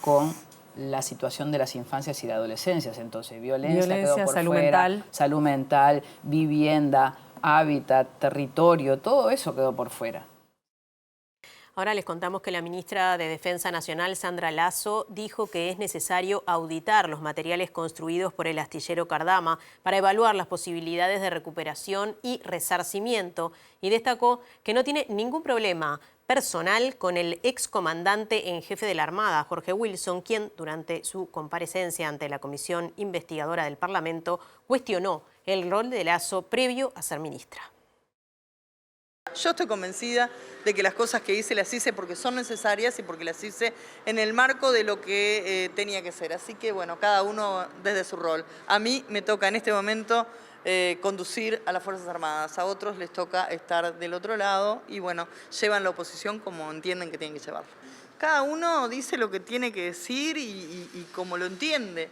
con la situación de las infancias y de adolescencias. Entonces, violencia quedó por salud fuera, mental. salud mental, vivienda, hábitat, territorio, todo eso quedó por fuera. Ahora les contamos que la ministra de Defensa Nacional, Sandra Lasso, dijo que es necesario auditar los materiales construidos por el astillero Cardama para evaluar las posibilidades de recuperación y resarcimiento, y destacó que no tiene ningún problema personal con el excomandante en jefe de la Armada, Jorge Wilson, quien durante su comparecencia ante la Comisión Investigadora del Parlamento cuestionó el rol de Lasso previo a ser ministra. Yo estoy convencida de que las cosas que hice las hice porque son necesarias y porque las hice en el marco de lo que tenía que ser. Así que bueno, cada uno desde su rol. A mí me toca en este momento conducir a las Fuerzas Armadas, a otros les toca estar del otro lado y bueno, llevan la oposición como entienden que tienen que llevar. Cada uno dice lo que tiene que decir y como lo entiende.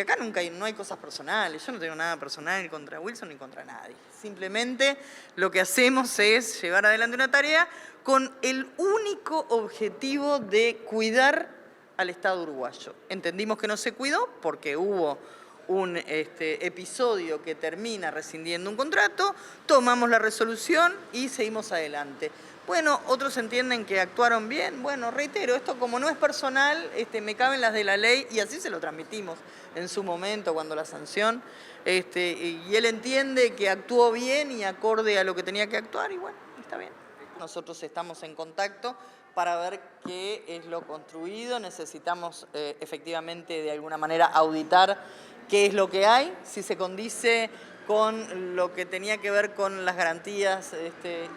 Acá no hay cosas personales, yo no tengo nada personal ni contra Wilson ni contra nadie. Simplemente lo que hacemos es llevar adelante una tarea con el único objetivo de cuidar al Estado uruguayo. Entendimos que no se cuidó porque hubo un episodio que termina rescindiendo un contrato, tomamos la resolución y seguimos adelante. Bueno, otros entienden que actuaron bien. Bueno, reitero, esto como no es personal, me caben las de la ley y así se lo transmitimos en su momento cuando la sanción. Y él entiende que actuó bien y acorde a lo que tenía que actuar y bueno, está bien. Nosotros estamos en contacto para ver qué es lo construido. Necesitamos efectivamente de alguna manera auditar qué es lo que hay, si se condice con lo que tenía que ver con las garantías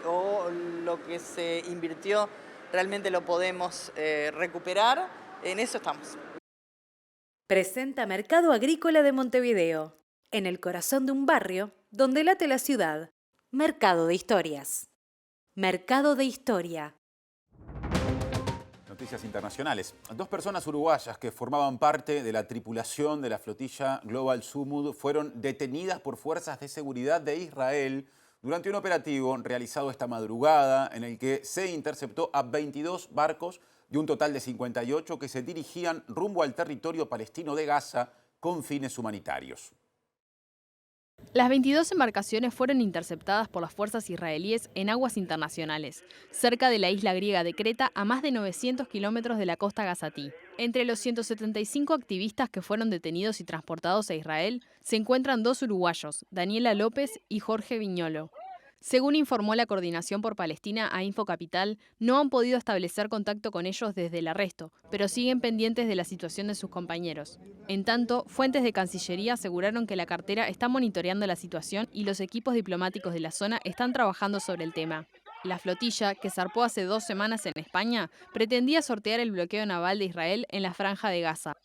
o lo que se invirtió, realmente lo podemos recuperar. En eso estamos. Presenta Mercado Agrícola de Montevideo. en el corazón de un barrio donde late la ciudad. Mercado de Historias. Mercado de Historia. Noticias internacionales. 2 personas uruguayas que formaban parte de la tripulación de la flotilla Global Sumud fueron detenidas por fuerzas de seguridad de Israel durante un operativo realizado esta madrugada en el que se interceptó a 22 barcos de un total de 58 que se dirigían rumbo al territorio palestino de Gaza con fines humanitarios. Las 22 embarcaciones fueron interceptadas por las fuerzas israelíes en aguas internacionales, cerca de la isla griega de Creta, a más de 900 kilómetros de la costa gazatí. Entre los 175 activistas que fueron detenidos y transportados a Israel, se encuentran 2 uruguayos, Daniela López y Jorge Viñolo. Según informó la Coordinación por Palestina a Infocapital, no han podido establecer contacto con ellos desde el arresto, pero siguen pendientes de la situación de sus compañeros. En tanto, fuentes de Cancillería aseguraron que la cartera está monitoreando la situación y los equipos diplomáticos de la zona están trabajando sobre el tema. La flotilla, que zarpó hace 2 semanas en España, pretendía sortear el bloqueo naval de Israel en la Franja de Gaza.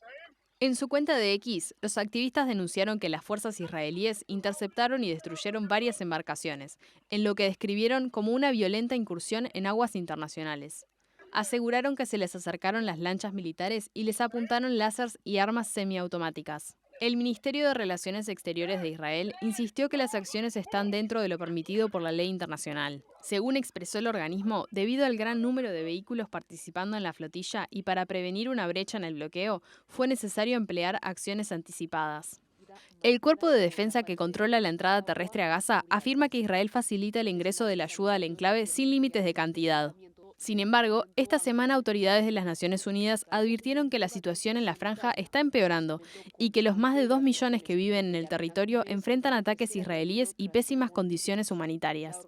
En su cuenta de X, los activistas denunciaron que las fuerzas israelíes interceptaron y destruyeron varias embarcaciones, en lo que describieron como una violenta incursión en aguas internacionales. Aseguraron que se les acercaron las lanchas militares y les apuntaron láseres y armas semiautomáticas. El Ministerio de Relaciones Exteriores de Israel insistió que las acciones están dentro de lo permitido por la ley internacional. Según expresó el organismo, debido al gran número de vehículos participando en la flotilla y para prevenir una brecha en el bloqueo, fue necesario emplear acciones anticipadas. El Cuerpo de Defensa que controla la entrada terrestre a Gaza afirma que Israel facilita el ingreso de la ayuda al enclave sin límites de cantidad. Sin embargo, esta semana autoridades de las Naciones Unidas advirtieron que la situación en la franja está empeorando y que los más de 2 millones que viven en el territorio enfrentan ataques israelíes y pésimas condiciones humanitarias.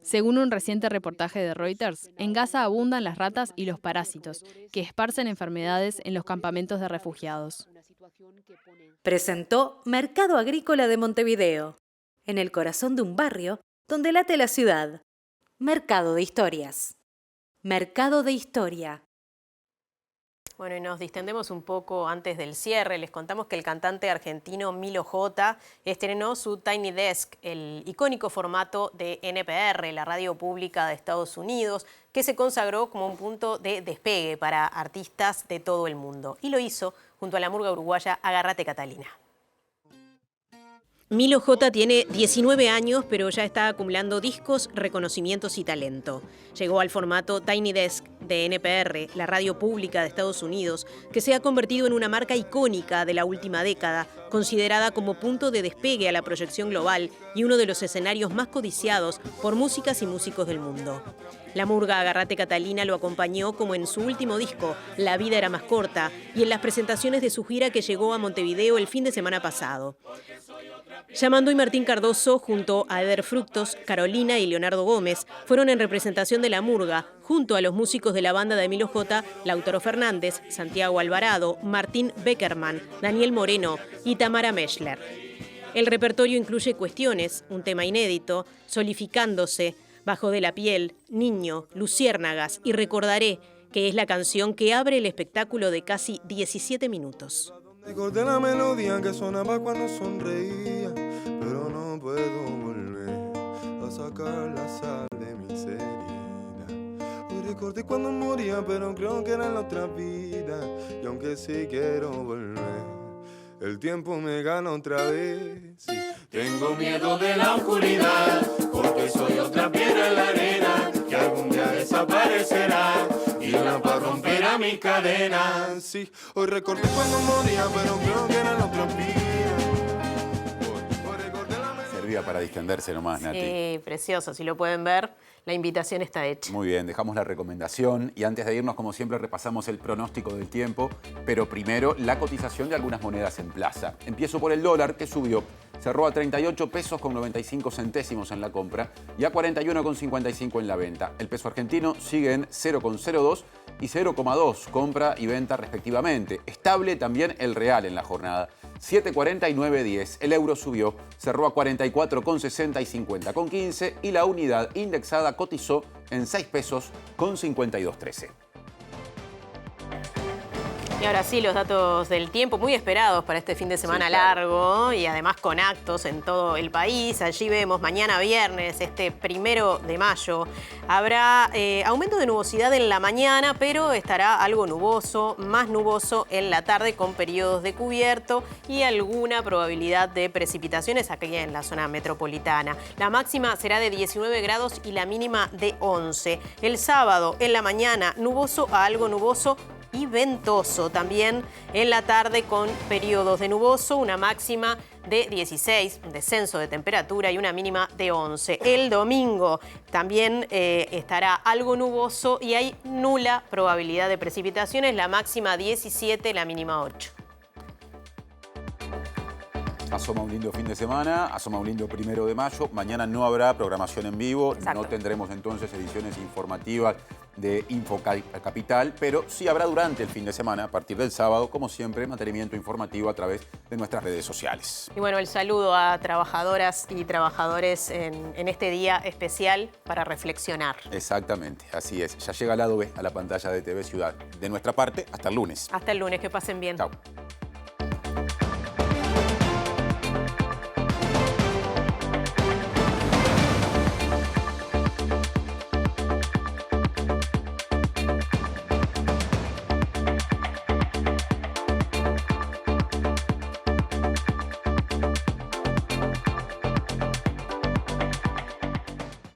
Según un reciente reportaje de Reuters, en Gaza abundan las ratas y los parásitos, que esparcen enfermedades en los campamentos de refugiados. Presentó Mercado Agrícola de Montevideo, en el corazón de un barrio donde late la ciudad. Mercado de Historias. Mercado de Historia. Bueno, y nos distendemos un poco antes del cierre. Les contamos que el cantante argentino Milo J estrenó su Tiny Desk, el icónico formato de NPR, la radio pública de Estados Unidos, que se consagró como un punto de despegue para artistas de todo el mundo. Y lo hizo junto a la murga uruguaya Agárrate Catalina. Milo J tiene 19 años, pero ya está acumulando discos, reconocimientos y talento. Llegó al formato Tiny Desk de NPR, la radio pública de Estados Unidos, que se ha convertido en una marca icónica de la última década, considerada como punto de despegue a la proyección global y uno de los escenarios más codiciados por músicas y músicos del mundo. La murga Agárrate Catalina lo acompañó como en su último disco, La vida era más corta, y en las presentaciones de su gira que llegó a Montevideo el fin de semana pasado. Yamandú y Martín Cardoso, junto a Eder Fructos, Carolina y Leonardo Gómez, fueron en representación de la murga, junto a los músicos de la banda de Milo J, Lautaro Fernández, Santiago Alvarado, Martín Beckerman, Daniel Moreno y Tamara Meschler. El repertorio incluye Cuestiones, un tema inédito, Solificándose, Bajo de la piel, Niño, Luciérnagas y Recordaré, que es la canción que abre el espectáculo de casi 17 minutos. Recordé la melodía que sonaba cuando sonreía, pero no puedo volver a sacar la sal de mis heridas. Hoy recordé cuando moría, pero creo que era en la otra vida. Y aunque sí quiero volver, el tiempo me gana otra vez. Sí. Tengo miedo de la oscuridad, porque soy otra piedra en la arena que algún día desaparecerá. Y una para romper a mis cadenas. Sí, hoy recordé cuando moría, pero creo que era la otra vida. Servía para distenderse nomás, Nati. Precioso, si lo pueden ver, la invitación está hecha. Muy bien, dejamos la recomendación y antes de irnos, como siempre, repasamos el pronóstico del tiempo, pero primero la cotización de algunas monedas en plaza. Empiezo por el dólar, que subió. Cerró a 38 pesos con 95 centésimos en la compra y a 41,55 en la venta. El peso argentino sigue en 0,02 y 0,2 compra y venta respectivamente. Estable también el real en la jornada. 7,4910. El euro subió, cerró a 44,60 y 50,15 y la unidad indexada cotizó en 6 pesos con 52,13. Y ahora sí, los datos del tiempo muy esperados para este fin de semana largo y además con actos en todo el país. Allí vemos mañana viernes, este 1 de mayo, habrá aumento de nubosidad en la mañana, pero estará algo nuboso, más nuboso en la tarde con periodos de cubierto y alguna probabilidad de precipitaciones aquí en la zona metropolitana. La máxima será de 19 grados y la mínima de 11. El sábado en la mañana nuboso a algo nuboso y ventoso. También en la tarde con periodos de nuboso, una máxima de 16, un descenso de temperatura y una mínima de 11. El domingo también estará algo nuboso y hay nula probabilidad de precipitaciones, la máxima 17, la mínima 8. Asoma un lindo fin de semana, asoma un lindo 1 de mayo. Mañana no habrá programación en vivo, Exacto. no tendremos entonces ediciones informativas de Infocapital, pero sí habrá durante el fin de semana, a partir del sábado, como siempre, mantenimiento informativo a través de nuestras redes sociales. Y bueno, el saludo a trabajadoras y trabajadores en este día especial para reflexionar. Exactamente, así es. Ya llega Lado B a la pantalla de TV Ciudad. De nuestra parte, hasta el lunes. Hasta el lunes, que pasen bien. Chao.